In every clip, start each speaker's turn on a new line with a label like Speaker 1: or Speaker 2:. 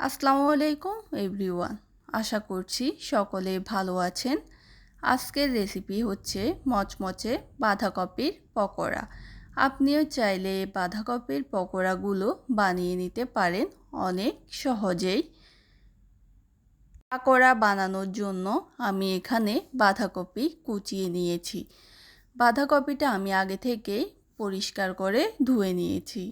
Speaker 1: আসসালামু আলাইকুম এভরিওয়ান। আশা করছি সকলে ভালো আছেন। আজকের রেসিপি হচ্ছে মচমচে বাঁধাকপির পকোড়া। আপনিও চাইলে বাঁধাকপির পকোড়াগুলো বানিয়ে নিতে পারেন অনেক সহজেই। পকোড়া বানানোর জন্য আমি এখানে বাঁধাকপি কুচিয়ে নিয়েছি। বাঁধাকপিটা আমি আগে থেকেই পরিষ্কার করে ধুয়ে নিয়েছি।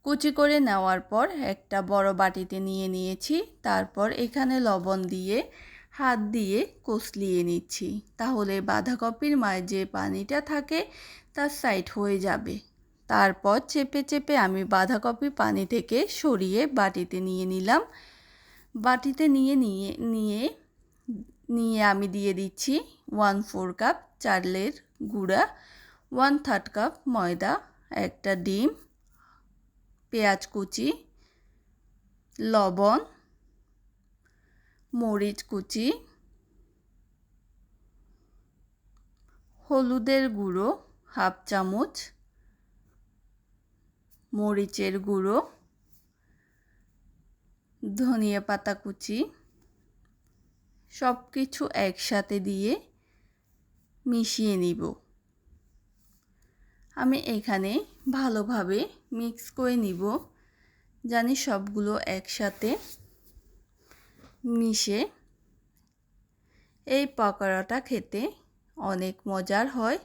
Speaker 1: কুচি করে নেওয়ার পর একটা বড় বাটিতে নিয়ে নিয়েছি। তারপর এখানে লবণ দিয়ে হাত দিয়ে কষলিয়ে নিচ্ছি, তাহলে বাঁধাকপির মাঝে যে পানিটা থাকে তা সাইড হয়ে যাবে। তারপর চেপে চেপে আমি বাঁধাকপি পানি থেকে সরিয়ে বাটিতে নিয়ে নিলাম। বাটিতে নিয়ে আমি দিয়ে দিচ্ছি 1/4 কাপ চালের গুঁড়া, 1/3 কাপ ময়দা, একটা ডিম, পেঁয়াজ কুচি, লবণ, মরিচ কুচি, হলুদের গুঁড়ো 1/2 চামচ, মরিচের গুঁড়ো, ধনিয়া পাতা কুচি, সব কিছু একসাথে দিয়ে মিশিয়ে নিব। আমি এখানে ভালোভাবে মিক্স করে নিব, জানি সবগুলো একসাথে মিশে। এই পকোড়াটা খেতে অনেক মজার হয়।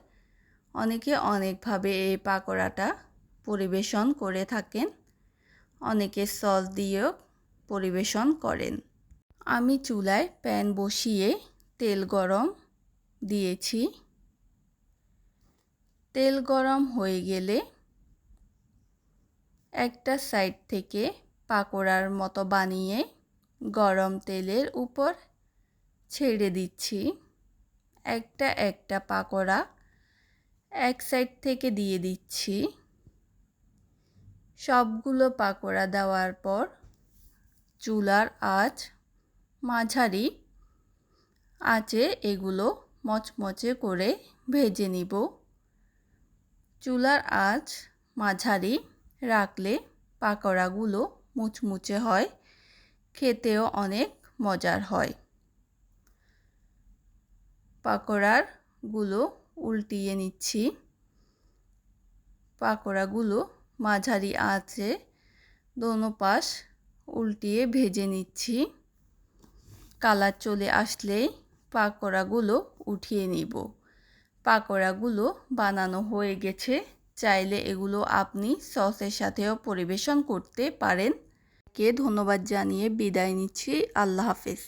Speaker 1: অনেকে অনেকভাবে এই পকোড়াটা পরিবেশন করে থাকেন, অনেকে সস দিয়েও পরিবেশন করেন। আমি চুলায় প্যান বসিয়ে তেল গরম দিয়েছি। তেল গরম হয়ে গেলে একটা সাইড থেকে পকোড়ার মতো বানিয়ে গরম তেলের উপর ছেড়ে দিচ্ছি। একটা একটা পকোড়া এক সাইড থেকে দিয়ে দিচ্ছি। সবগুলো পকোড়া দেওয়ার পর চুলার আঁচ মাঝারি আঁচে এগুলো মচমচে করে ভেজে নিব। চুলার আঁচ মাঝারি রাখলে পকোড়াগুলো মুচমুচে হয়, খেতেও অনেক মজার হয়। পকোড়াগুলো উল্টিয়ে নিচ্ছি। পকোড়াগুলো মাঝারি আঁচে দোনো পাশ উল্টিয়ে ভেজে নিচ্ছি। কালার চলে আসলেই পকোড়াগুলো উঠিয়ে নিব। পকোড়াগুলো বানানো হয়ে গেছে। চাইলে এগুলো আপনি সসের সাথেও পরিবেশন করতে পারেন। ধন্যবাদ জানিয়ে বিদায় নিচ্ছি। আল্লাহ হাফেজ।